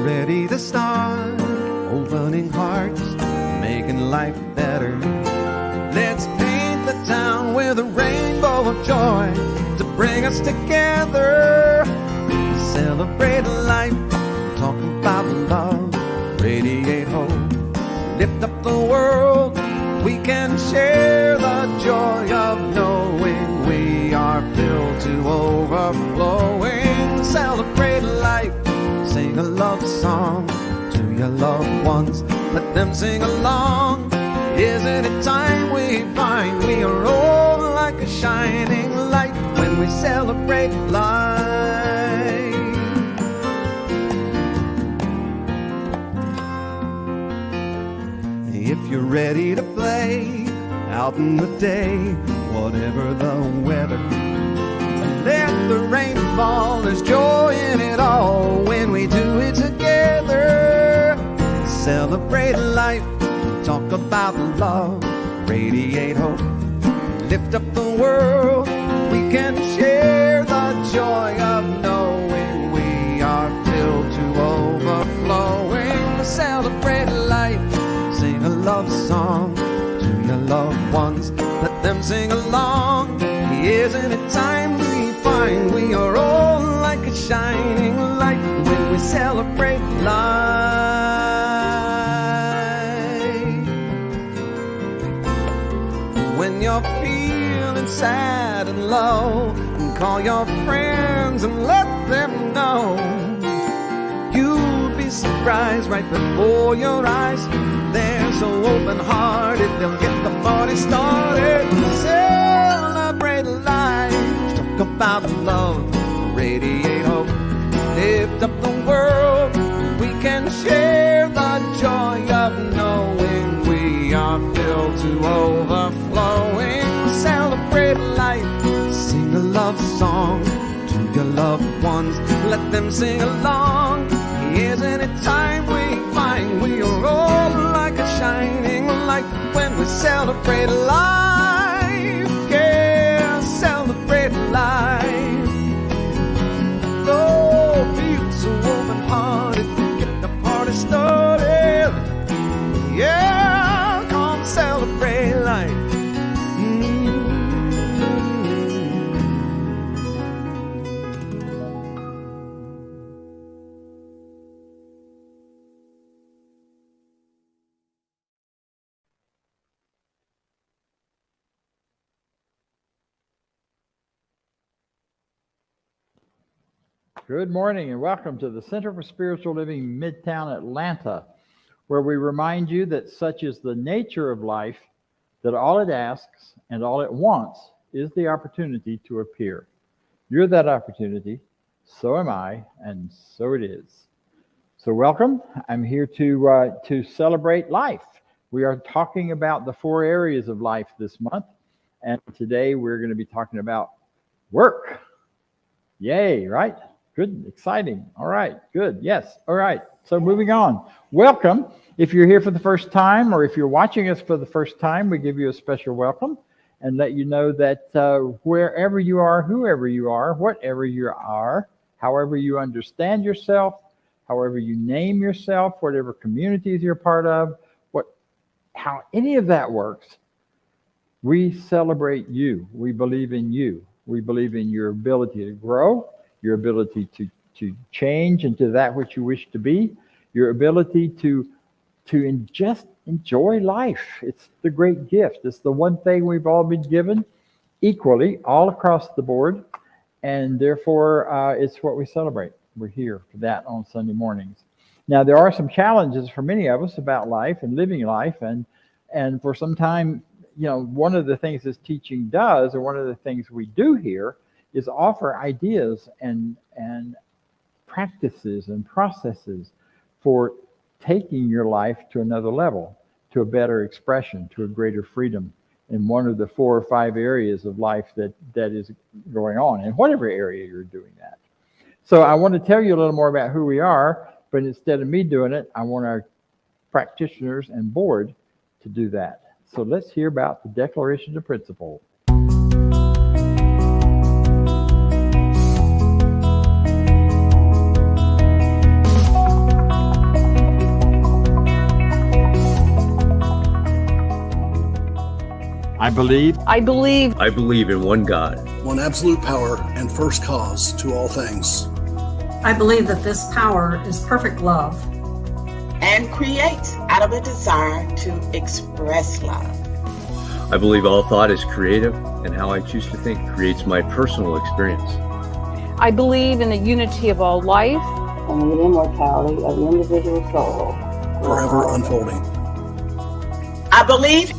Ready to start, opening hearts, making life better. Let's paint the town with a rainbow of joy to bring us together. Celebrate life, talk about love, radiate hope, lift up the world. We can share the joy of knowing we are filled to overflowing. Celebrate life. Sing a love song to your loved ones. Let them sing along. Isn't it time we find we are all like a shining light when we celebrate life? If you're ready to play out in the day, whatever the weather, let the rain fall, there's joy in it all when we do it together. Celebrate life, talk about love, radiate hope, lift up the world. We can share the joy of knowing we are filled to overflowing. Celebrate life, sing a love song to your loved ones. Let them sing along. Isn't it time we find we are all like a shining light when we celebrate life? When you're feeling sad and low, call your friends and let them know. You'll be surprised right before your eyes. They're so open-hearted, they'll get the party started. Celebrate life, talk about love, radiate hope, lift up the world. We can share the joy of knowing we are filled to overflowing. Celebrate life, sing a love song to your loved ones. Let them sing along. Isn't it time we find we are all like a shining light when we celebrate life? Yeah, celebrate life. Oh, feel so open-hearted, get the party started. Yeah, come celebrate life. Good morning and welcome to the Center for Spiritual Living Midtown Atlanta, where we remind you that such is the nature of life, that all it asks and all it wants is the opportunity to appear. You're that opportunity, so am I, and so it is. So welcome. I'm here to celebrate life. We are talking about the 4 areas of life this month, and today we're going to be talking about work. Yay, right? Good, exciting. All right, good. Yes, all right. So moving on. Welcome. If you're here for the first time or if you're watching us for the first time, we give you a special welcome and let you know that wherever you are, whoever you are, whatever you are, however you understand yourself, however you name yourself, whatever communities you're part of, how any of that works, we celebrate you. We believe in you. We believe in your ability to grow, your ability to change into that which you wish to be, your ability to just enjoy life. It's the great gift. It's the one thing we've all been given equally, all across the board, and therefore it's what we celebrate. We're here for that on Sunday mornings. Now, there are some challenges for many of us about life and living life, and for some time, one of the things this teaching does, or one of the things we do here, is offer ideas and practices and processes for taking your life to another level, to a better expression, to a greater freedom in one of the 4 or 5 areas of life that is going on, in whatever area you're doing that. So I want to tell you a little more about who we are, but instead of me doing it, I want our practitioners and board to do that. So let's hear about the Declaration of Principle. I believe in one God, one absolute power and first cause to all things. I believe that this power is perfect love and creates out of a desire to express love. I believe all thought is creative, and how I choose to think creates my personal experience. I believe in the unity of all life and the immortality of the individual soul, forever unfolding. I believe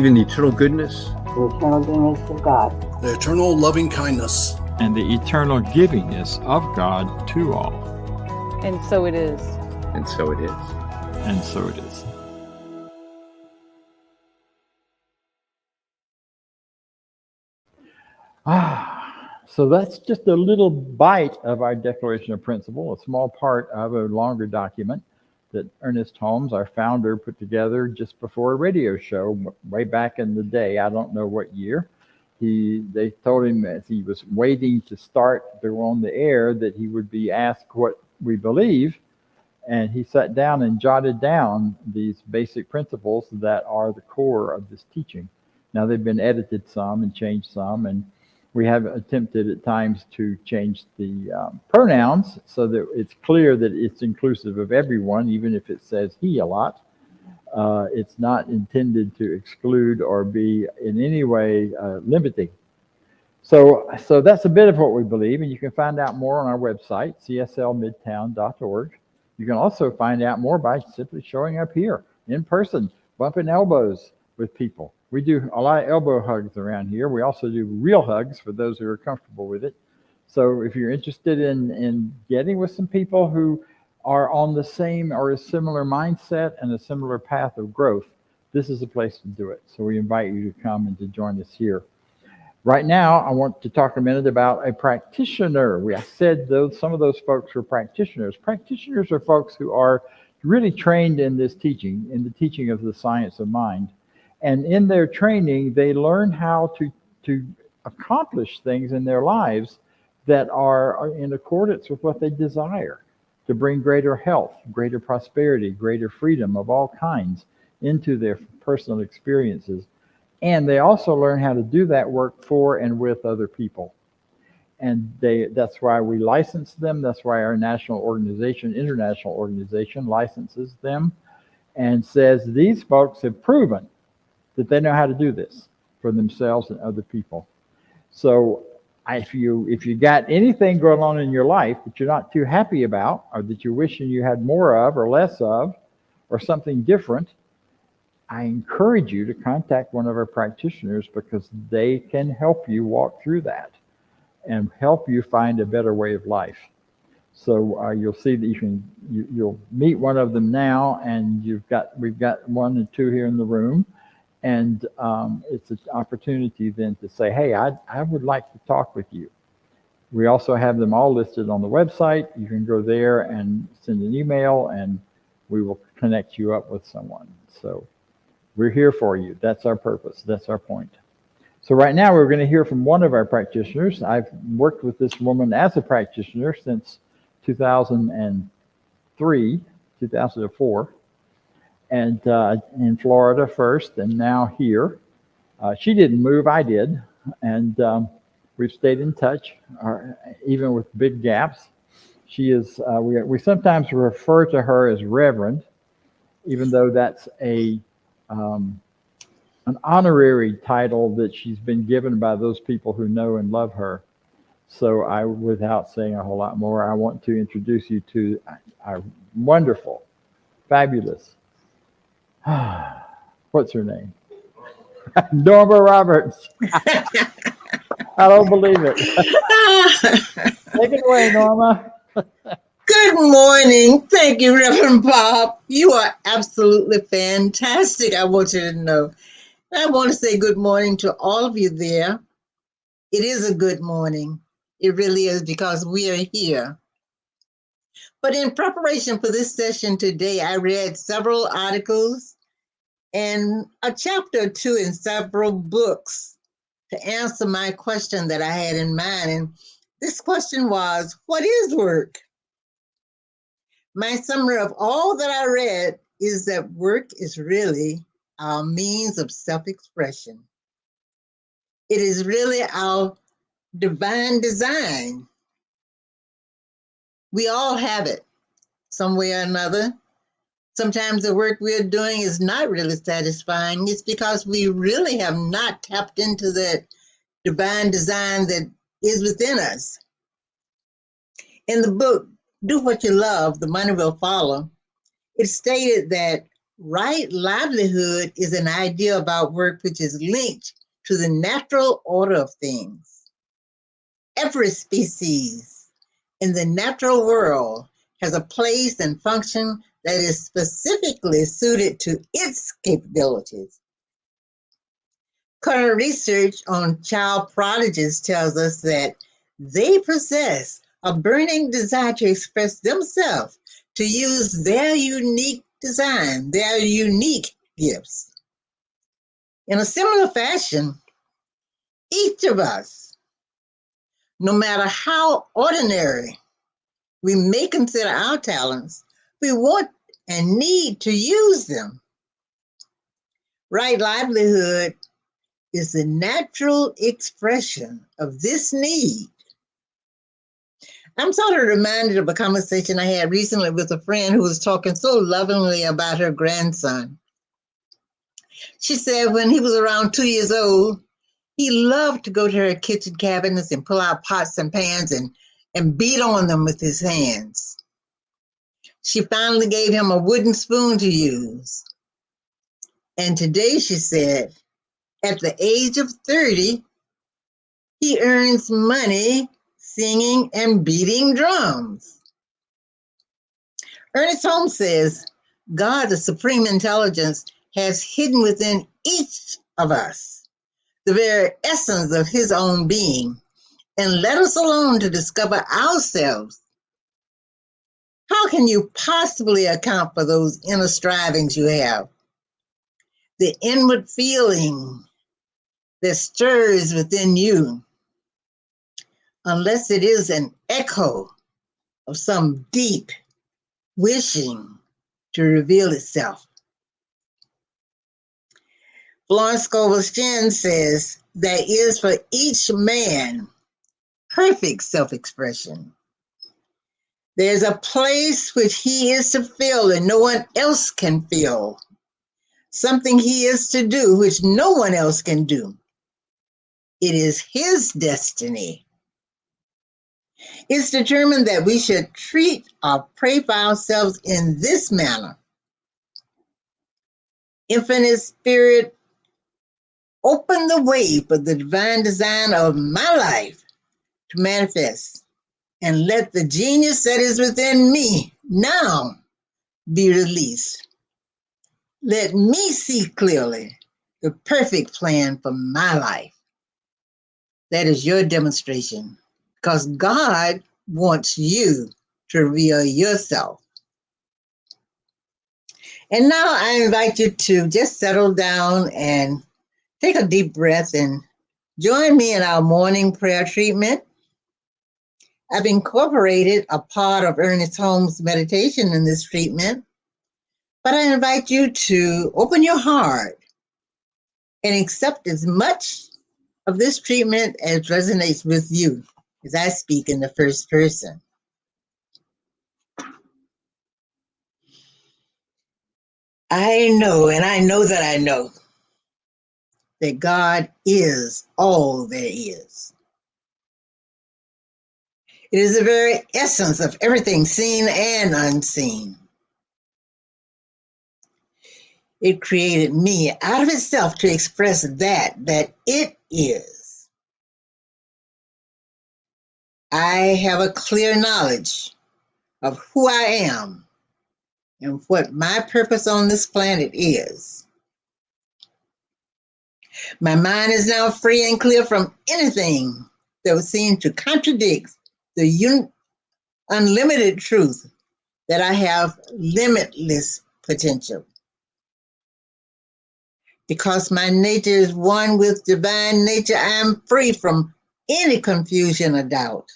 in the eternal goodness, the eternal goodness of God, the eternal loving kindness, and the eternal givingness of God to all. And so it is. And so it is. And so it is. So that's just a little bite of our Declaration of Principle, a small part of a longer document that Ernest Holmes, our founder, put together just before a radio show way back in the day. I don't know what year. They told him as he was waiting to start to go on the air that he would be asked what we believe. And he sat down and jotted down these basic principles that are the core of this teaching. Now, they've been edited some and changed some, and we have attempted at times to change the pronouns so that it's clear that it's inclusive of everyone, even if it says he a lot. It's not intended to exclude or be in any way limiting. So that's a bit of what we believe, and you can find out more on our website, cslmidtown.org. You can also find out more by simply showing up here in person, bumping elbows with people. We do a lot of elbow hugs around here. We also do real hugs for those who are comfortable with it. So if you're interested in getting with some people who are on the same or a similar mindset and a similar path of growth, this is a place to do it. So we invite you to come and to join us here. Right now, I want to talk a minute about a practitioner. I said some of those folks were practitioners. Practitioners are folks who are really trained in this teaching, in the teaching of the science of mind. And in their training, they learn how to accomplish things in their lives that are in accordance with what they desire, to bring greater health, greater prosperity, greater freedom of all kinds into their personal experiences. And they also learn how to do that work for and with other people. And that's why we license them. That's why our international organization licenses them and says these folks have proven that they know how to do this for themselves and other people. So if you got anything going on in your life that you're not too happy about, or that you're wishing you had more of or less of, or something different, I encourage you to contact one of our practitioners, because they can help you walk through that and help you find a better way of life. So you'll see that you'll meet one of them now, and we've got 1 and 2 here in the room. And it's an opportunity then to say, hey, I would like to talk with you. We also have them all listed on the website. You can go there and send an email, and we will connect you up with someone. So we're here for you. That's our purpose. That's our point. So right now we're going to hear from one of our practitioners. I've worked with this woman as a practitioner since 2003, 2004. And in Florida first, and now here. She didn't move, I did. And we've stayed in touch, even with big gaps. She is, we sometimes refer to her as Reverend, even though that's an honorary title that she's been given by those people who know and love her. So without saying a whole lot more, I want to introduce you to our wonderful, fabulous, what's her name? Norma Roberts. I don't believe it. Take it away, Norma. Good morning. Thank you, Reverend Bob. You are absolutely fantastic. I want you to know. I want to say good morning to all of you there. It is a good morning. It really is, because we are here. But in preparation for this session today, I read several articles and a chapter or two in several books to answer my question that I had in mind. And this question was, what is work? My summary of all that I read is that work is really our means of self-expression. It is really our divine design. We all have it some way or another. Sometimes the work we're doing is not really satisfying. It's because we really have not tapped into that divine design that is within us. In the book, Do What You Love, The Money Will Follow, it stated that right livelihood is an idea about work which is linked to the natural order of things. Every species in the natural world has a place and function that is specifically suited to its capabilities. Current research on child prodigies tells us that they possess a burning desire to express themselves, to use their unique design, their unique gifts. In a similar fashion, each of us, no matter how ordinary we may consider our talents, we want and need to use them. Right livelihood is the natural expression of this need. I'm sort of reminded of a conversation I had recently with a friend who was talking so lovingly about her grandson. She said when he was around 2 years old, he loved to go to her kitchen cabinets and pull out pots and pans and beat on them with his hands. She finally gave him a wooden spoon to use. And today, she said, at the age of 30, he earns money singing and beating drums. Ernest Holmes says, God, the supreme intelligence, has hidden within each of us the very essence of his own being, and let us alone to discover ourselves. How can you possibly account for those inner strivings you have? The inward feeling that stirs within you, unless it is an echo of some deep wishing to reveal itself. Florence Scovel-Shinn says, there is for each man perfect self-expression. There's a place which he is to fill and no one else can fill. Something he is to do which no one else can do. It is his destiny. It's determined that we should treat or pray for ourselves in this manner. Infinite Spirit, open the way for the divine design of my life to manifest, and let the genius that is within me now be released. Let me see clearly the perfect plan for my life. That is your demonstration, because God wants you to reveal yourself. And now I invite you to just settle down and take a deep breath and join me in our morning prayer treatment. I've incorporated a part of Ernest Holmes' meditation in this treatment, but I invite you to open your heart and accept as much of this treatment as resonates with you as I speak in the first person. I know, and I know that I know that God is all there is. It is the very essence of everything seen and unseen. It created me out of itself to express that it is. I have a clear knowledge of who I am and what my purpose on this planet is. My mind is now free and clear from anything that would seem to contradict the unlimited truth that I have limitless potential. Because my nature is one with divine nature, I am free from any confusion or doubt.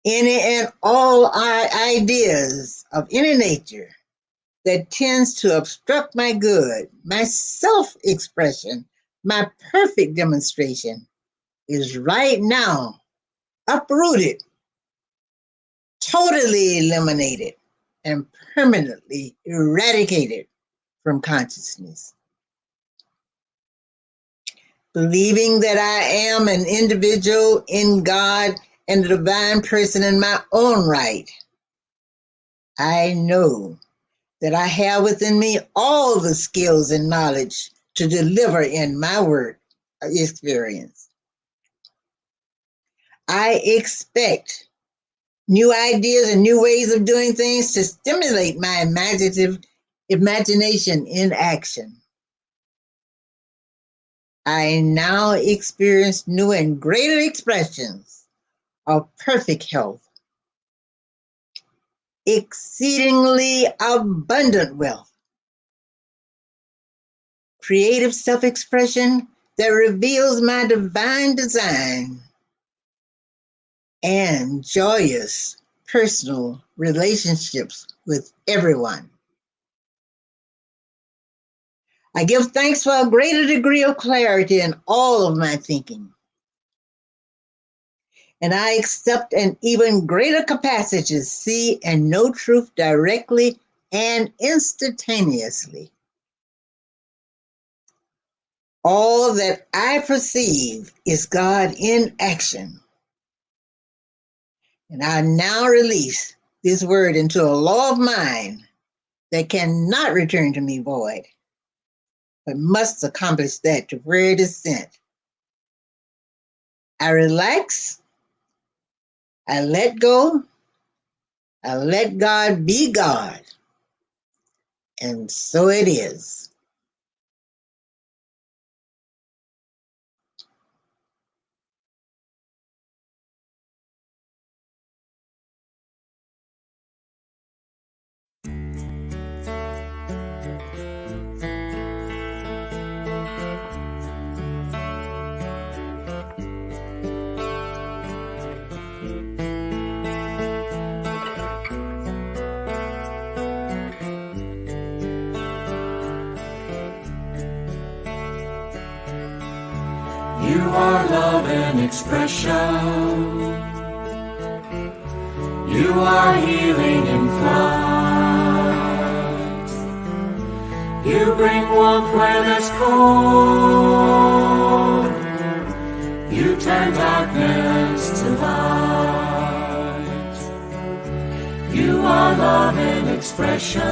Any and all ideas of any nature that tends to obstruct my good, my self-expression, my perfect demonstration is right now uprooted, totally eliminated, and permanently eradicated from consciousness. Believing that I am an individual in God and a divine person in my own right, I know that I have within me all the skills and knowledge to deliver in my work experience. I expect new ideas and new ways of doing things to stimulate my imagination in action. I now experience new and greater expressions of perfect health, exceedingly abundant wealth, creative self-expression that reveals my divine design, and joyous personal relationships with everyone. I give thanks for a greater degree of clarity in all of my thinking. And I accept an even greater capacity to see and know truth directly and instantaneously. All that I perceive is God in action. And I now release this word into a law of mind that cannot return to me void, but must accomplish that to where it is sent. I relax, I let go, I let God be God, and so it is. You are love in expression. You are healing in flight. You bring warmth where there's cold. You turn darkness to light. You are love in expression.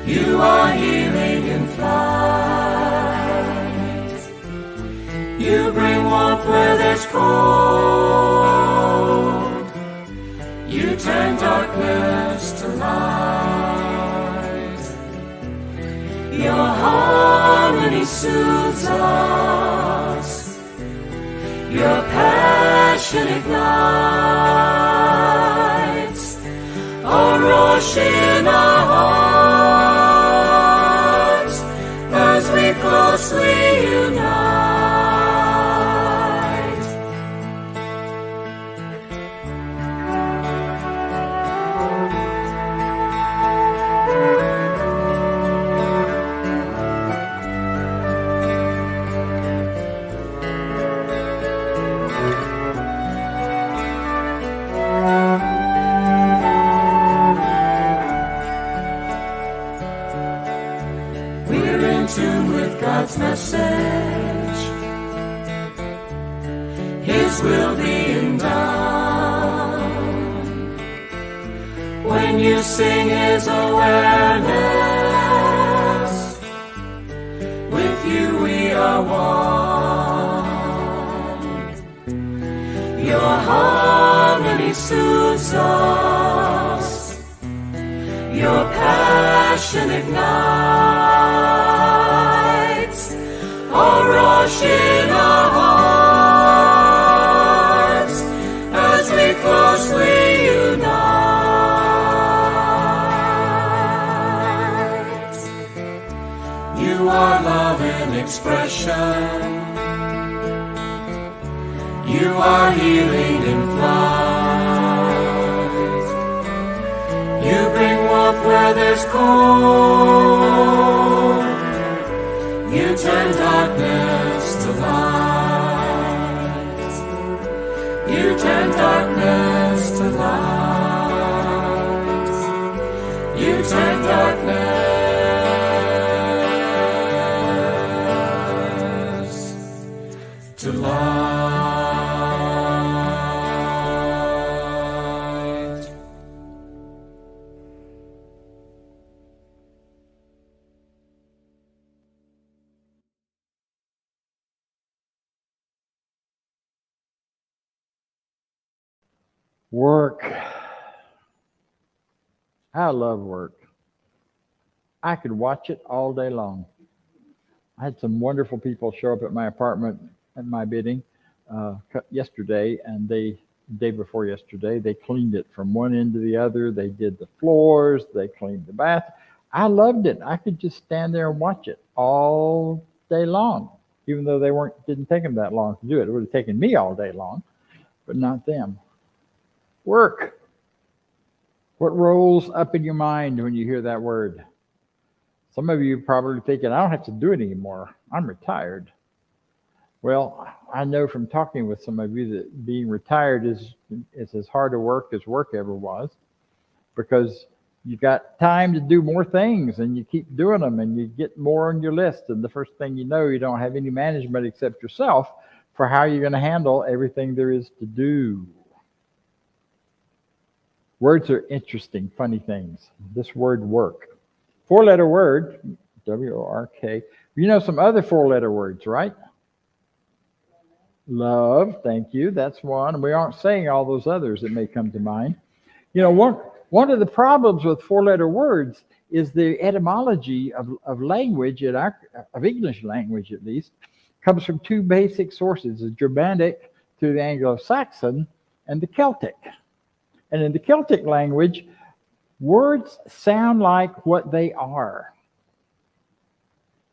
You are healing in flight. You bring warmth where there's cold. You turn darkness to light. Your harmony soothes us. Your passion ignites a rush in our hearts as we closely unite. We're in tune with God's message. His will being done. When you sing His awareness, with you we are one. Your harmony soothes us. Your passion ignites a rush in our hearts as we closely unite. You are love in expression. You are healing in flight. You bring warmth where there's cold. You turn darkness to light. You turn darkness to light. You turn darkness to light. Work. I love work. I could watch it all day long. I had some wonderful people show up at my apartment at my bidding yesterday, and day before yesterday, they cleaned it from one end to the other. They did the floors. They cleaned the bath. I loved it. I could just stand there and watch it all day long, even though didn't take them that long to do it. It would have taken me all day long, but not them. Work. What rolls up in your mind when you hear that word? Some of you are probably thinking, I don't have to do it anymore. I'm retired. Well, I know from talking with some of you that being retired is as hard a work as work ever was, because you got time to do more things and you keep doing them and you get more on your list. And the first thing you know, you don't have any management except yourself for how you're going to handle everything there is to do. Words are interesting, funny things. This word work. 4-letter word, W-O-R-K. You know some other 4-letter words, right? Love, thank you. That's one. We aren't saying all those others that may come to mind. You know, one of the problems with 4-letter words is the etymology of language, of English language at least, comes from 2 basic sources, the Germanic through the Anglo-Saxon and the Celtic. And in the Celtic language, words sound like what they are.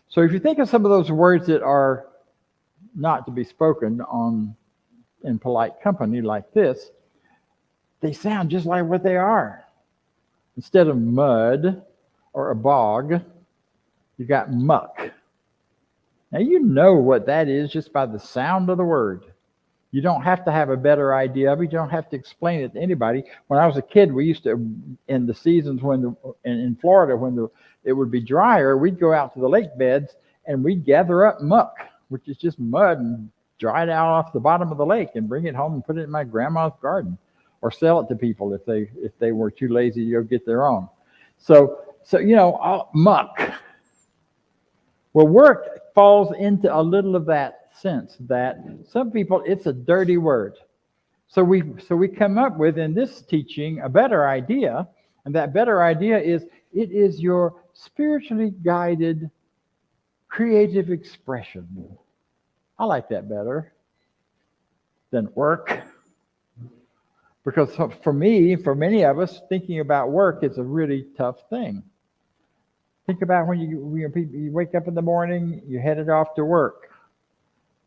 So if you think of some of those words that are not to be spoken in polite company like this, they sound just like what they are. Instead of mud or a bog, you got muck. Now you know what that is just by the sound of the word. You don't have to have a better idea of it. You don't have to explain it to anybody. When I was a kid, we used to, in the seasons in Florida, when it would be drier, we'd go out to the lake beds and we'd gather up muck, which is just mud, and dry it out off the bottom of the lake and bring it home and put it in my grandma's garden, or sell it to people if they were too lazy to go get their own. So you know, muck. Well, work falls into a little of that sense that some people, it's a dirty word. So we come up with, in this teaching, a better idea, and that better idea is it is your spiritually guided creative expression. I like that better than work, because for me, for many of us, thinking about work is a really tough thing. Think about when you wake up in the morning, you're headed off to work.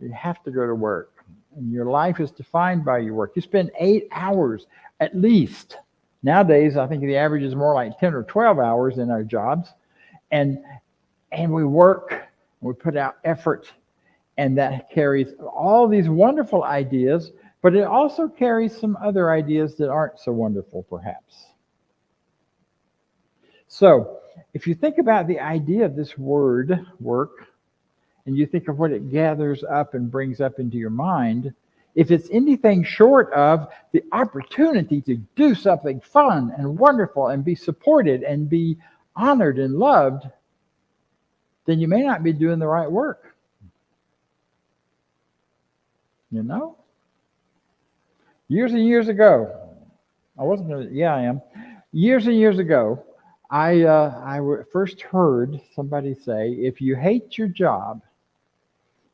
You have to go to work, and your life is defined by your work. You spend 8 hours at least. Nowadays, I think the average is more like 10 or 12 hours in our jobs, and we work, we put out effort, and that carries all these wonderful ideas, but it also carries some other ideas that aren't so wonderful, perhaps. So if you think about the idea of this word, work, and you think of what it gathers up and brings up into your mind, if it's anything short of the opportunity to do something fun and wonderful and be supported and be honored and loved, then you may not be doing the right work. You know? Years and years ago, I wasn't going to, yeah, I am. Years and years ago, I first heard somebody say, if you hate your job,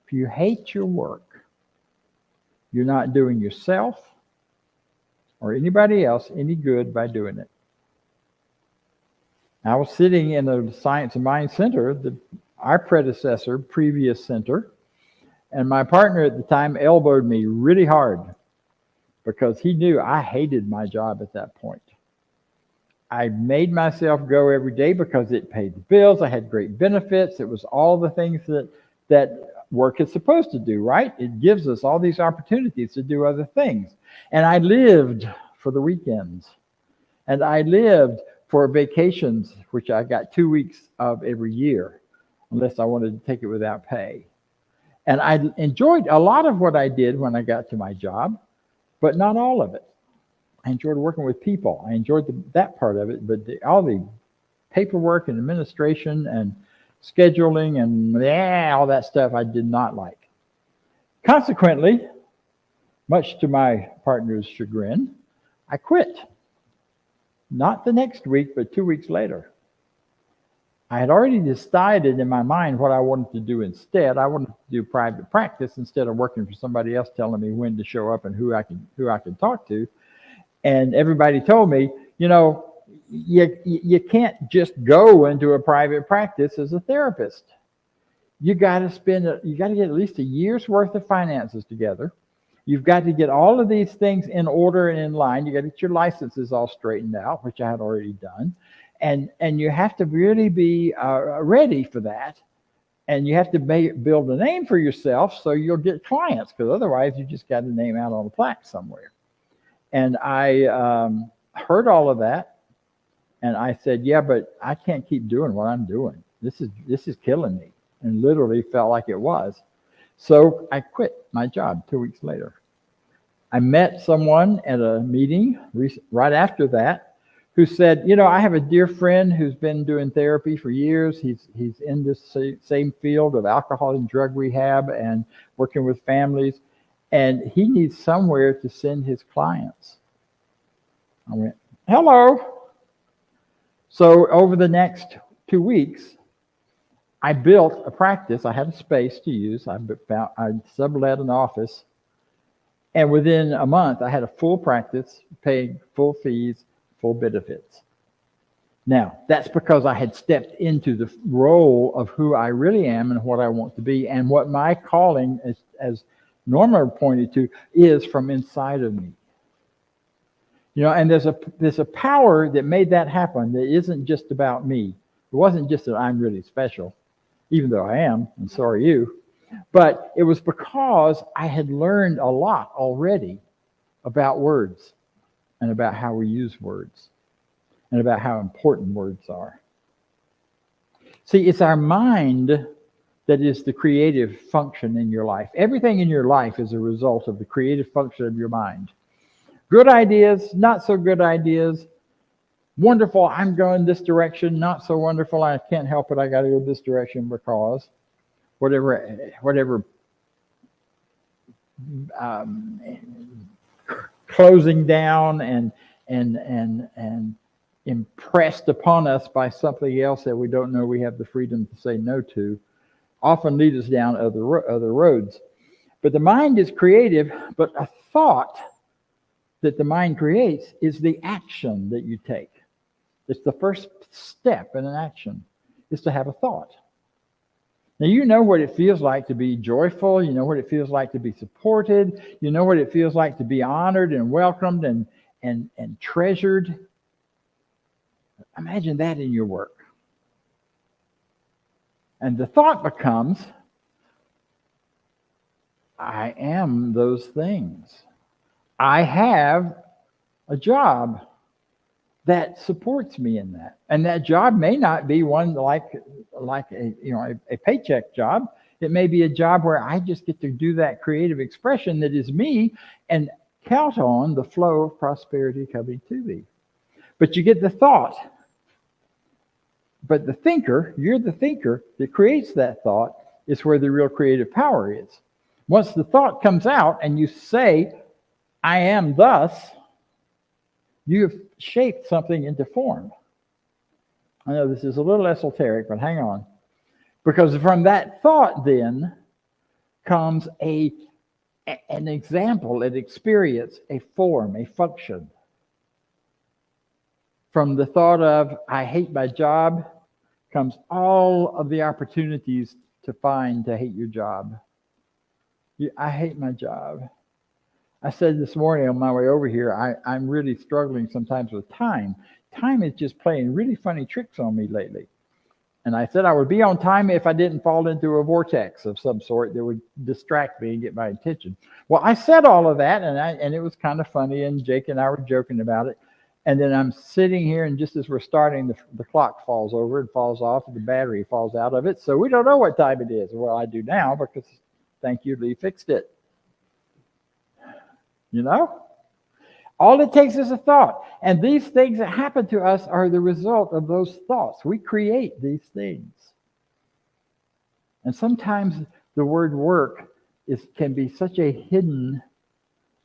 if you hate your work, you're not doing yourself or anybody else any good by doing it. I was sitting in the Science of Mind Center, our predecessor, previous center, and my partner at the time elbowed me really hard because he knew I hated my job at that point. I made myself go every day because it paid the bills. I had great benefits. It was all the things that work is supposed to do, right? It gives us all these opportunities to do other things. And I lived for the weekends. And I lived for vacations, which I got 2 weeks of every year, unless I wanted to take it without pay. And I enjoyed a lot of what I did when I got to my job, but not all of it. I enjoyed working with people. I enjoyed that part of it, but all the paperwork and administration and scheduling and all that stuff I did not like. Consequently, much to my partner's chagrin, I quit. Not the next week, but 2 weeks later. I had already decided in my mind what I wanted to do instead. I wanted to do private practice instead of working for somebody else telling me when to show up and who I could talk to. And everybody told me, you know, you can't just go into a private practice as a therapist. You got to get at least a year's worth of finances together. You've got to get all of these things in order and in line. You got to get your licenses all straightened out, which I had already done. And you have to really be ready for that. And you have to build a name for yourself so you'll get clients, because otherwise you just got a name out on a plaque somewhere. And I heard all of that. And I said, yeah, but I can't keep doing what I'm doing. This is killing me. And literally felt like it was. So I quit my job 2 weeks later. I met someone at a meeting right after that who said, you know, I have a dear friend who's been doing therapy for years. He's in this same field of alcohol and drug rehab and working with families. And he needs somewhere to send his clients. I went, hello. So over the next 2 weeks, I built a practice. I had a space to use. I sublet an office. And within a month, I had a full practice, paying full fees, full benefits. Now, that's because I had stepped into the role of who I really am and what I want to be, and what my calling, as Norma pointed to, is from inside of me. You know, and there's a power that made that happen that isn't just about me. It wasn't just that I'm really special, even though I am, and so are you. But it was because I had learned a lot already about words and about how we use words and about how important words are. See, it's our mind that is the creative function in your life. Everything in your life is a result of the creative function of your mind. Good ideas, not so good ideas. Wonderful, I'm going this direction. Not so wonderful, I can't help it. I got to go this direction because whatever closing down and impressed upon us by something else that we don't know we have the freedom to say no to, often lead us down other roads. But the mind is creative, but a thought that the mind creates is the action that you take. It's the first step in an action, is to have a thought. Now, you know what it feels like to be joyful. You know what it feels like to be supported. You know what it feels like to be honored and welcomed and treasured. Imagine that in your work. And the thought becomes, I am those things. I have a job. that supports me in that. And that job may not be one like a paycheck job. It may be a job where I just get to do that creative expression that is me and count on the flow of prosperity coming to me. But you get the thought. But the thinker, you're the thinker that creates that thought, is where the real creative power is. Once the thought comes out and you say, I am thus, you have shaped something into form. I know this is a little esoteric, but hang on. Because from that thought then comes an example, an experience, a form, a function. From the thought of, I hate my job, comes all of the opportunities to hate your job. I hate my job. I said this morning on my way over here, I'm really struggling sometimes with time. Time is just playing really funny tricks on me lately. And I said I would be on time if I didn't fall into a vortex of some sort that would distract me and get my attention. Well, I said all of that, and it was kind of funny, and Jake and I were joking about it. And then I'm sitting here, and just as we're starting, the clock falls over and falls off, and the battery falls out of it. So we don't know what time it is. Well, I do now because, thank you, Lee fixed it. You know? All it takes is a thought. And these things that happen to us are the result of those thoughts. We create these things. And sometimes the word work can be such a hidden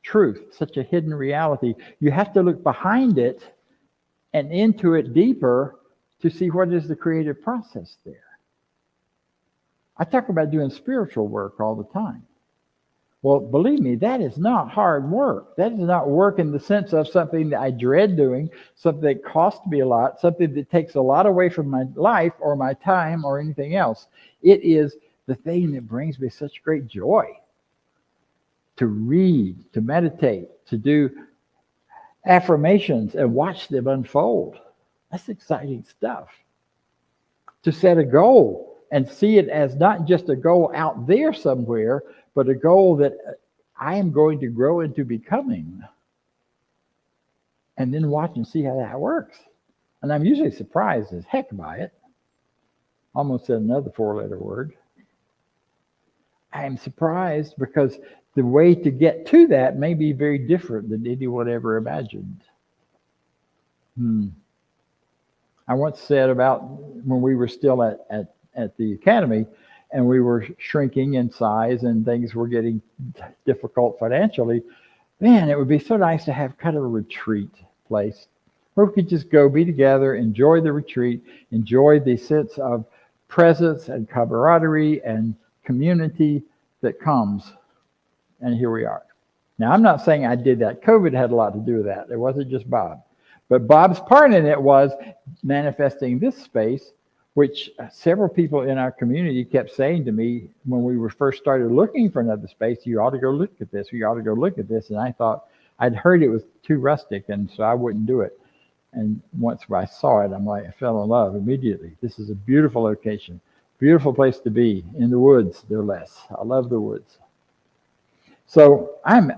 truth, such a hidden reality. You have to look behind it and into it deeper to see what is the creative process there. I talk about doing spiritual work all the time. Well, believe me, that is not hard work. That is not work in the sense of something that I dread doing, something that costs me a lot, something that takes a lot away from my life or my time or anything else. It is the thing that brings me such great joy. To read, to meditate, to do affirmations and watch them unfold. That's exciting stuff. To set a goal and see it as not just a goal out there somewhere, but a goal that I am going to grow into becoming. And then watch and see how that works. And I'm usually surprised as heck by it. Almost said another four-letter word. I'm surprised because the way to get to that may be very different than anyone ever imagined. I once said about when we were still at the academy, and we were shrinking in size and things were getting difficult financially, man, it would be so nice to have kind of a retreat place where we could just go be together, enjoy the retreat, enjoy the sense of presence and camaraderie and community that comes. And here we are. Now, I'm not saying I did that. COVID had a lot to do with that. It wasn't just Bob. But Bob's part in it was manifesting this space, which several people in our community kept saying to me when we were first started looking for another space, you ought to go look at this, you ought to go look at this. And I thought, I'd heard it was too rustic, and so I wouldn't do it. And once I saw it, I'm like, I fell in love immediately. This is a beautiful location, beautiful place to be, in the woods, no less. I love the woods. So I'm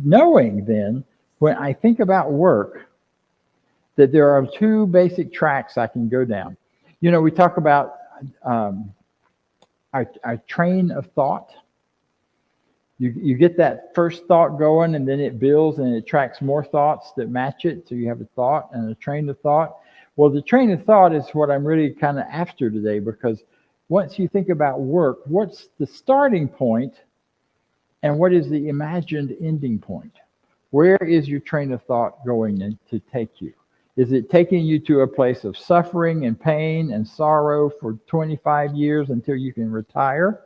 knowing then, when I think about work, that there are two basic tracks I can go down. You know, we talk about our train of thought. You get that first thought going, and then it builds and it attracts more thoughts that match it. So you have a thought and a train of thought. Well, the train of thought is what I'm really kind of after today, because once you think about work, what's the starting point and what is the imagined ending point? Where is your train of thought going to take you? Is it taking you to a place of suffering and pain and sorrow for 25 years until you can retire?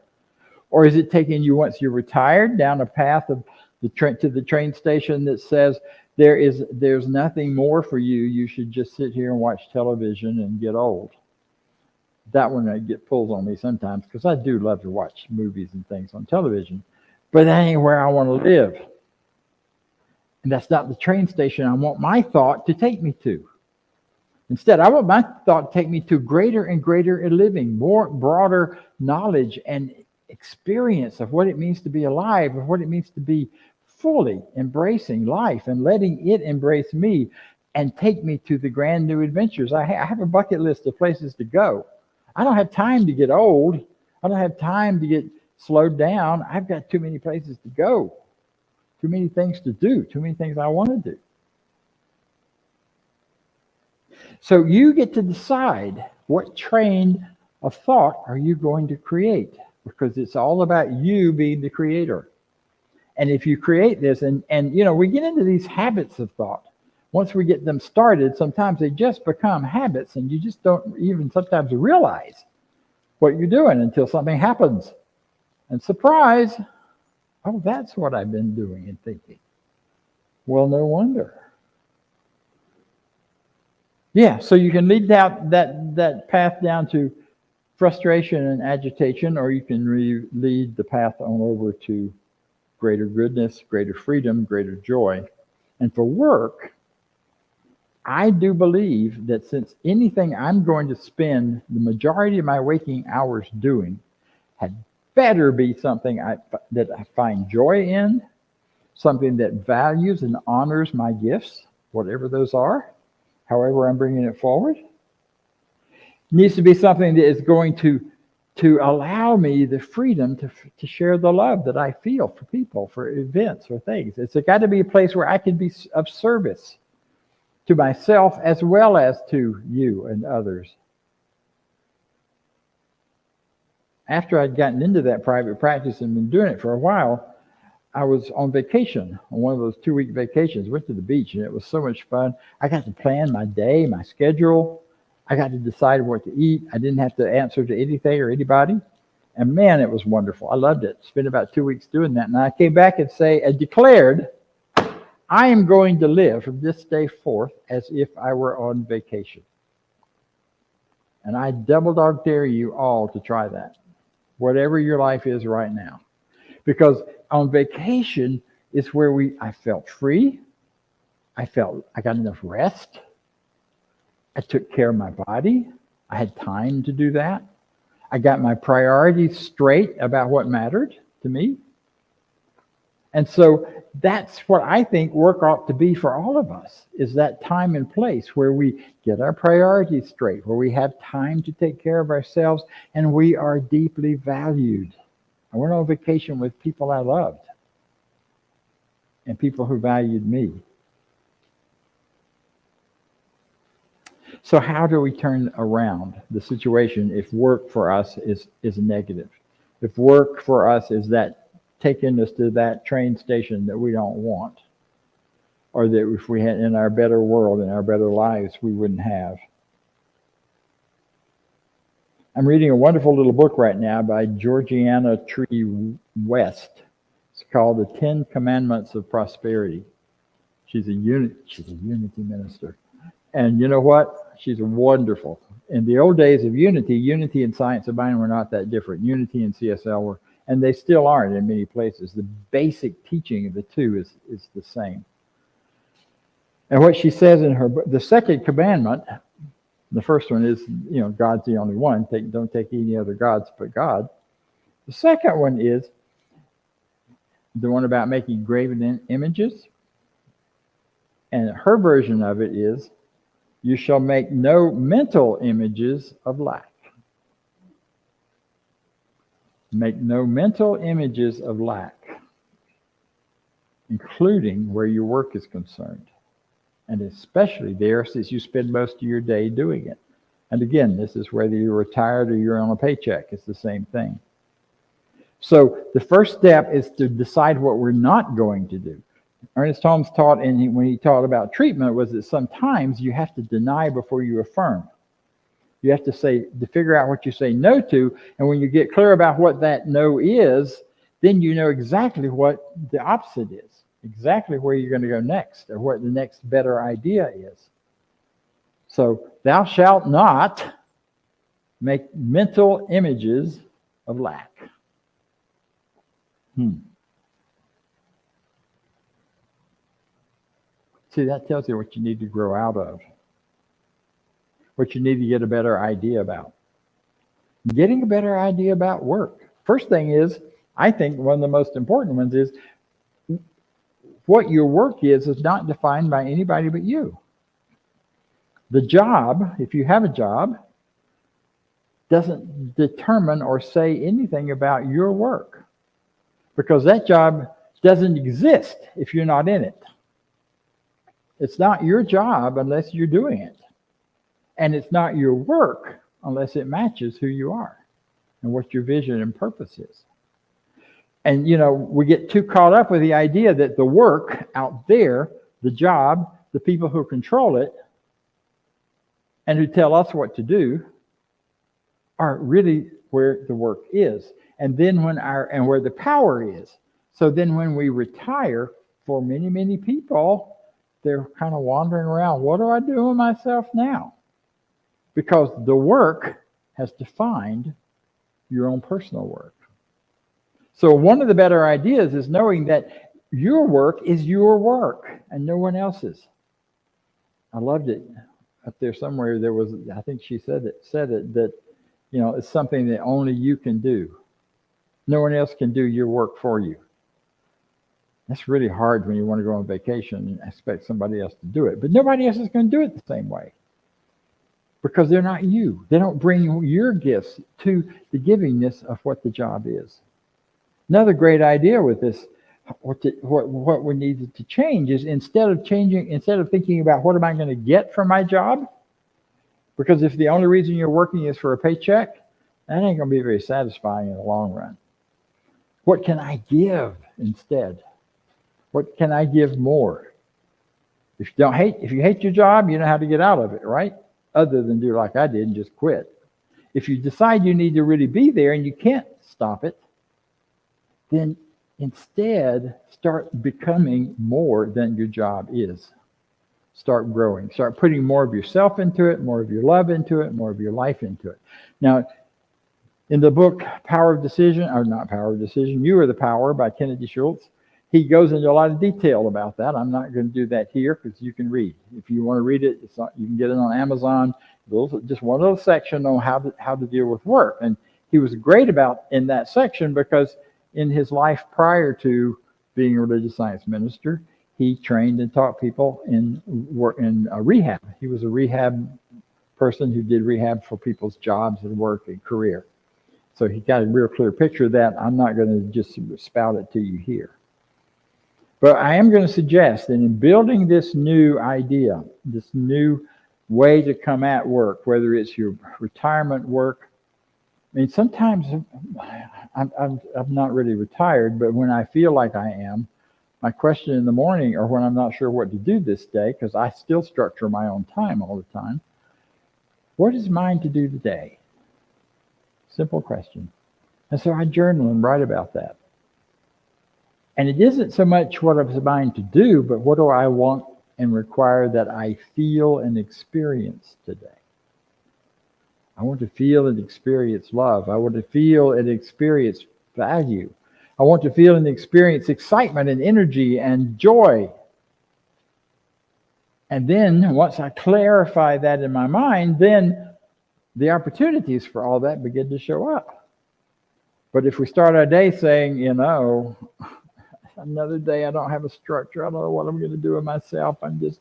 Or is it taking you, once you're retired, down a path of to the train station that says there's nothing more for you. You should just sit here and watch television and get old. That one pulls on me sometimes, because I do love to watch movies and things on television. But that ain't where I want to live. And that's not the train station I want my thought to take me to. Instead, I want my thought to take me to greater and greater living, more broader knowledge and experience of what it means to be alive, of what it means to be fully embracing life and letting it embrace me, and take me to the grand new adventures. I have a bucket list of places to go. I don't have time to get old. I don't have time to get slowed down. I've got too many places to go, too many things to do, too many things I want to do. So you get to decide what train of thought are you going to create, because it's all about you being the creator. And if you create this, and you know, we get into these habits of thought. Once we get them started, sometimes they just become habits, and you just don't even sometimes realize what you're doing until something happens. And surprise, oh, that's what I've been doing and thinking. Well, no wonder. Yeah, so you can lead down that path down to frustration and agitation, or you can lead the path on over to greater goodness, greater freedom, greater joy. And for work, I do believe that since anything I'm going to spend the majority of my waking hours doing had better be something that I find joy in, something that values and honors my gifts, whatever those are, however I'm bringing it forward. It needs to be something that is going to allow me the freedom to share the love that I feel for people, for events or things. It's got to be a place where I can be of service to myself as well as to you and others. After I'd gotten into that private practice and been doing it for a while, I was on vacation, on one of those 2-week vacations. Went to the beach, and it was so much fun. I got to plan my day, my schedule. I got to decide what to eat. I didn't have to answer to anything or anybody. And man, it was wonderful. I loved it. Spent about 2 weeks doing that. And I came back and declared, I am going to live from this day forth as if I were on vacation. And I double dog dare you all to try that, whatever your life is right now. Because on vacation is where I felt free. I got enough rest. I took care of my body. I had time to do that. I got my priorities straight about what mattered to me. And so that's what I think work ought to be for all of us, is that time and place where we get our priorities straight, where we have time to take care of ourselves, and we are deeply valued. I went on vacation with people I loved and people who valued me. So how do we turn around the situation if work for us is negative? If work for us is that taking us to that train station that we don't want, or that if we had in our better world, in our better lives, we wouldn't have. I'm reading a wonderful little book right now by Georgiana Tree West. It's called The 10 Commandments of Prosperity. She's a unity minister. And you know what? She's wonderful. In the old days of unity and Science of Mind were not that different. Unity and CSL were, and they still aren't in many places. The basic teaching of the two is the same. And what she says in her book, the second commandment, the first one is, God's the only one. Don't take any other gods but God. The second one is the one about making graven images. And her version of it is, you shall make no mental images of lack. Make no mental images of lack, including where your work is concerned. And especially there, since you spend most of your day doing it. And again, this is whether you're retired or you're on a paycheck. It's the same thing. So the first step is to decide what we're not going to do. Ernest Holmes taught, when he taught about treatment, was that sometimes you have to deny before you affirm. You have to figure out what you say no to, and when you get clear about what that no is, then you know exactly what the opposite is, exactly where you're going to go next, or what the next better idea is. So, thou shalt not make mental images of lack. See, that tells you what you need to grow out of, what you need to get a better idea about. Getting a better idea about work. First thing is, I think one of the most important ones is, what your work is not defined by anybody but you. The job, if you have a job, doesn't determine or say anything about your work, because that job doesn't exist if you're not in it. It's not your job unless you're doing it. And it's not your work unless it matches who you are and what your vision and purpose is. And, we get too caught up with the idea that the work out there, the job, the people who control it and who tell us what to do are really where the work is. And then where the power is. So then when we retire, for many, many people, they're kind of wandering around. What do I do with myself now? Because the work has defined your own personal work. So one of the better ideas is knowing that your work is your work and no one else's. I loved it. Up there somewhere, there was, I think she said it, that, it's something that only you can do. No one else can do your work for you. That's really hard when you want to go on vacation and expect somebody else to do it. But nobody else is going to do it the same way, because they're not you. They don't bring your gifts to the givingness of what the job is. Another great idea with this, what we need to change is instead of thinking about what am I going to get from my job, because if the only reason you're working is for a paycheck, that ain't going to be very satisfying in the long run. What can I give instead? What can I give more? If you hate your job, you know how to get out of it, right? Other than do like I did and just quit. If you decide you need to really be there and you can't stop it, then instead start becoming more than your job is. Start growing. Start putting more of yourself into it, more of your love into it, more of your life into it. Now, in the book Power of Decision, or not Power of Decision, You Are the Power by Kennedy Schultz, he goes into a lot of detail about that. I'm not going to do that here because you can read. If you want to read it, you can get it on Amazon. Just one little section on how to deal with work. And he was great in that section because in his life prior to being a religious science minister, he trained and taught people in rehab. He was a rehab person who did rehab for people's jobs and work and career. So he got a real clear picture of that. I'm not going to just spout it to you here. But I am going to suggest that in building this new idea, this new way to come at work, whether it's your retirement work, I mean, sometimes I'm not really retired, but when I feel like I am, my question in the morning, or when I'm not sure what to do this day, because I still structure my own time all the time, what is mine to do today? Simple question. And so I journal and write about that. And it isn't so much what is mine to do, but what do I want and require that I feel and experience today? I want to feel and experience love. I want to feel and experience value. I want to feel and experience excitement and energy and joy. And then once I clarify that in my mind, then the opportunities for all that begin to show up. But if we start our day saying, another day I don't have a structure, I don't know what I'm going to do with myself, I'm just,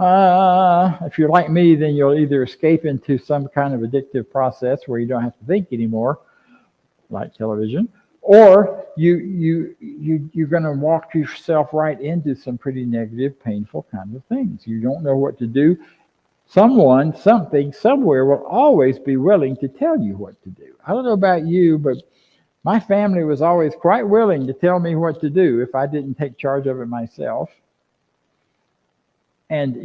if you're like me, then you'll either escape into some kind of addictive process where you don't have to think anymore, like television, or you're going to walk yourself right into some pretty negative, painful kind of things. You don't know what to do. Someone, something, somewhere will always be willing to tell you what to do. I don't know about you, but my family was always quite willing to tell me what to do if I didn't take charge of it myself. And,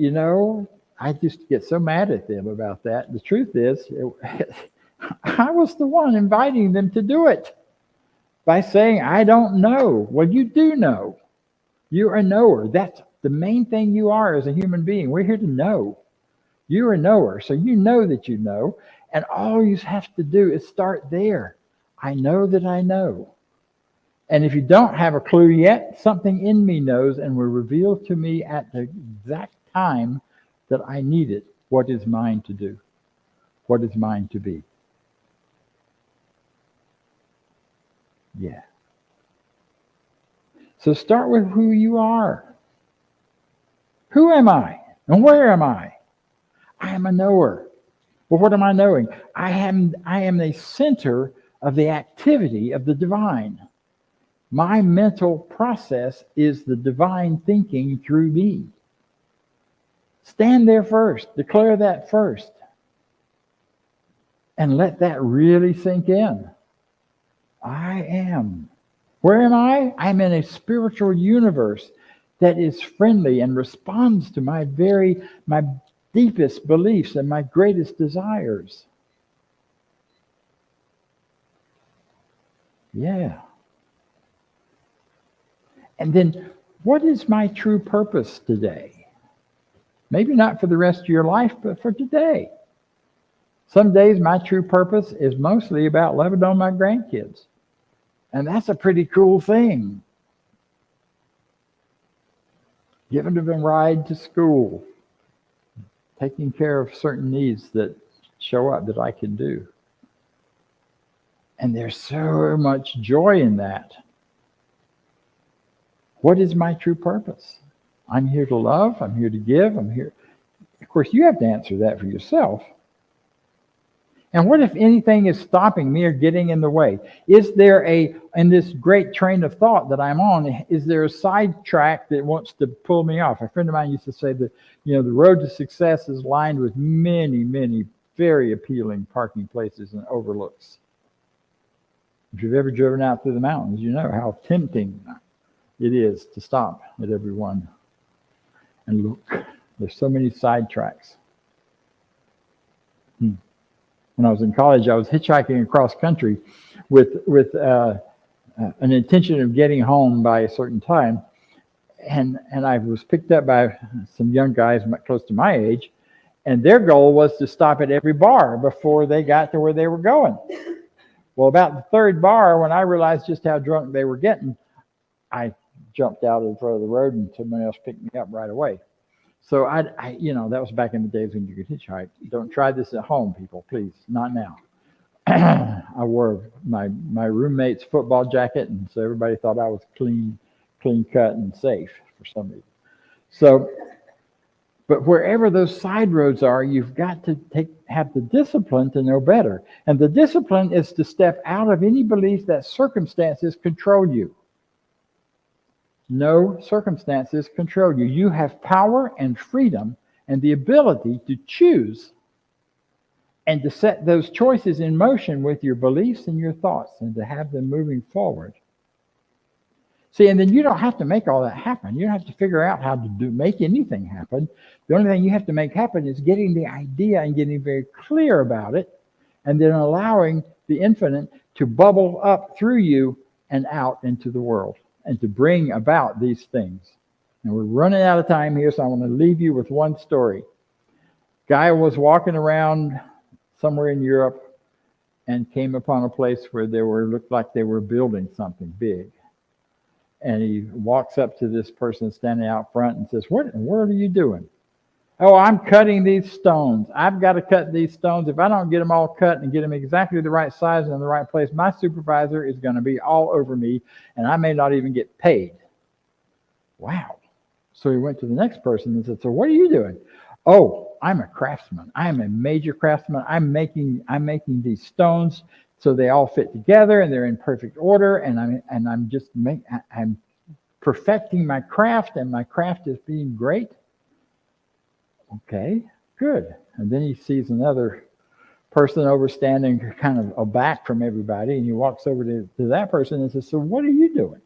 I just get so mad at them about that. The truth is, I was the one inviting them to do it by saying, I don't know. Well, you do know. You're a knower. That's the main thing you are as a human being. We're here to know. You're a knower, so you know that you know. And all you have to do is start there. I know that I know. And if you don't have a clue yet, something in me knows and will reveal to me at the exact time that I need it what is mine to do, what is mine to be. Yeah. So start with who you are. Who am I? And where am I? I am a knower. Well, what am I knowing? I am a center of the activity of the divine. My mental process is the divine thinking through me. Stand there first. Declare that first. And let that really sink in. I am. Where am I? I'm in a spiritual universe that is friendly and responds to my deepest beliefs and my greatest desires. Yeah. And then, what is my true purpose today? Maybe not for the rest of your life, but for today. Some days my true purpose is mostly about loving on my grandkids. And that's a pretty cool thing. Giving them a ride to school. Taking care of certain needs that show up that I can do. And there's so much joy in that. What is my true purpose? I'm here to love. I'm here to give. I'm here. Of course, you have to answer that for yourself. And what if anything is stopping me or getting in the way? Is there in this great train of thought that I'm on, is there a sidetrack that wants to pull me off? A friend of mine used to say that, the road to success is lined with many, many very appealing parking places and overlooks. If you've ever driven out through the mountains, you know how tempting it is to stop at every one and look. There's so many sidetracks. When I was in college, I was hitchhiking across country with an intention of getting home by a certain time. And I was picked up by some young guys close to my age, and their goal was to stop at every bar before they got to where they were going. Well, about the third bar, when I realized just how drunk they were getting, I jumped out in front of the road and someone else picked me up right away. So I that was back in the days when you could hitchhike. Don't try this at home, people, please. Not now. I wore my roommate's football jacket, and so everybody thought I was clean cut and safe for some reason. So, but wherever those side roads are, you've got to have the discipline to know better. And the discipline is to step out of any belief that circumstances control you. No circumstances control you. You have power and freedom and the ability to choose and to set those choices in motion with your beliefs and your thoughts and to have them moving forward. See, and then you don't have to make all that happen. You don't have to figure out how to make anything happen. The only thing you have to make happen is getting the idea and getting very clear about it, and then allowing the infinite to bubble up through you and out into the world, and to bring about these things. And we're running out of time here, so I want to leave you with one story. Guy was walking around somewhere in Europe and came upon a place where looked like they were building something big. And he walks up to this person standing out front and says, "What in the world are you doing?" "Oh, I'm cutting these stones. I've got to cut these stones. If I don't get them all cut and get them exactly the right size and in the right place, my supervisor is going to be all over me, and I may not even get paid." Wow. So he went to the next person and said, "So what are you doing?" "Oh, I'm a craftsman. I'm a major craftsman. I'm making these stones so they all fit together and they're in perfect order, and I'm perfecting my craft, and my craft is being great." Okay, good. And then he sees another person over standing kind of aback from everybody, and he walks over to that person and says, "So what are you doing?"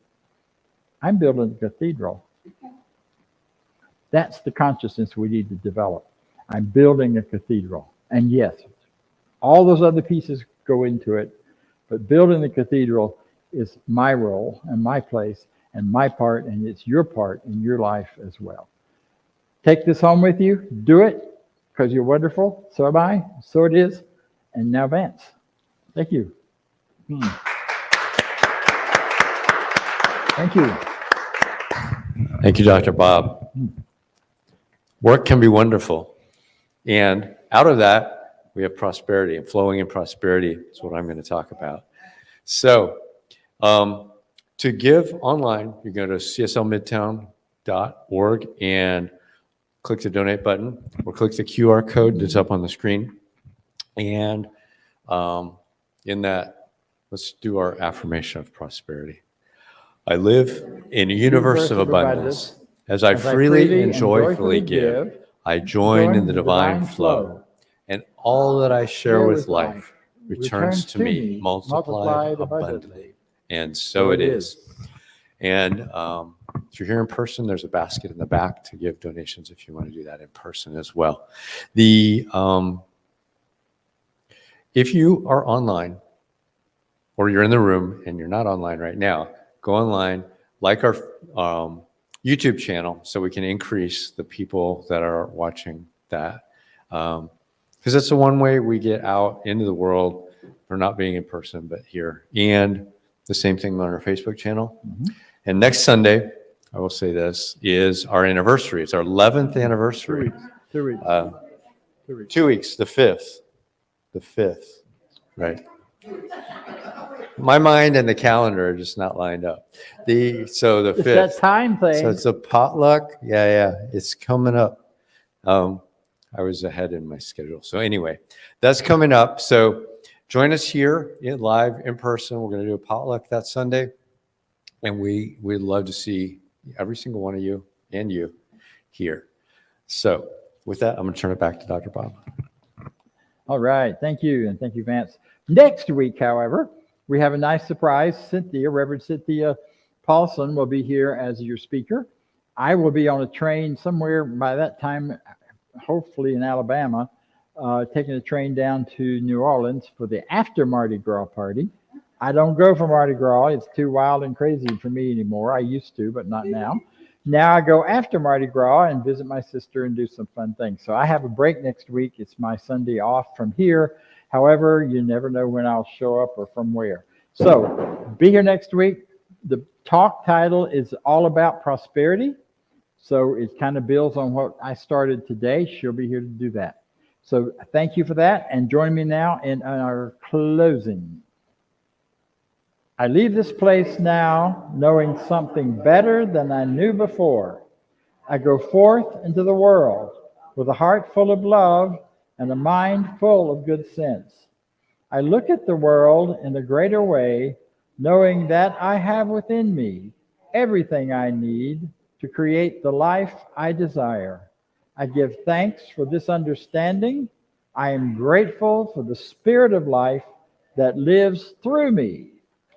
"I'm building a cathedral." That's the consciousness we need to develop. I'm building a cathedral. And yes, all those other pieces go into it, but building the cathedral is my role and my place and my part, and it's your part in your life as well. Take this home with you. Do it, because you're wonderful. So am I. So it is. And now Vance. Thank you. Thank you. Thank you, Dr. Bob. Work can be wonderful. And out of that, we have prosperity, and flowing in prosperity is what I'm going to talk about. So to give online, you go to cslmidtown.org and click the donate button or click the QR code that's up on the screen. And in that, let's do our affirmation of prosperity. I live in a universe of abundance. As I freely and joyfully give, I join in the divine flow. And all that I share with life returns to me multiplied abundantly. And so it is. And if you're here in person, there's a basket in the back to give donations if you want to do that in person as well. If you are online or you're in the room and you're not online right now, go online, like our YouTube channel so we can increase the people that are watching that. Because that's the one way we get out into the world for not being in person, but here. And the same thing on our Facebook channel. And next Sunday, I will say this, is our anniversary. It's our 11th anniversary. 2 weeks. 2 weeks. 2 weeks, the 5th. The 5th, right? My mind and the calendar are just not lined up. So the 5th. It's that time thing. So it's a potluck. Yeah. It's coming up. I was ahead in my schedule. So anyway, that's coming up. So join us here live in person. We're going to do a potluck that Sunday. And we'd love to see every single one of you and you here. So with that, I'm going to turn it back to Dr. Bob. All right. Thank you. And thank you, Vance. Next week, however, we have a nice surprise. Reverend Cynthia Paulson will be here as your speaker. I will be on a train somewhere by that time, hopefully in Alabama, taking a train down to New Orleans for the after Mardi Gras party. I don't go for Mardi Gras. It's too wild and crazy for me anymore. I used to, but not now. Now I go after Mardi Gras and visit my sister and do some fun things. So I have a break next week. It's my Sunday off from here. However, you never know when I'll show up or from where. So be here next week. The talk title is all about prosperity. So it kind of builds on what I started today. She'll be here to do that. So thank you for that. And join me now in our closing. I leave this place now knowing something better than I knew before. I go forth into the world with a heart full of love and a mind full of good sense. I look at the world in a greater way, knowing that I have within me everything I need to create the life I desire. I give thanks for this understanding. I am grateful for the spirit of life that lives through me.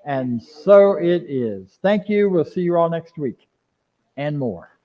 And so it is. Thank you. We'll see you all next week and more.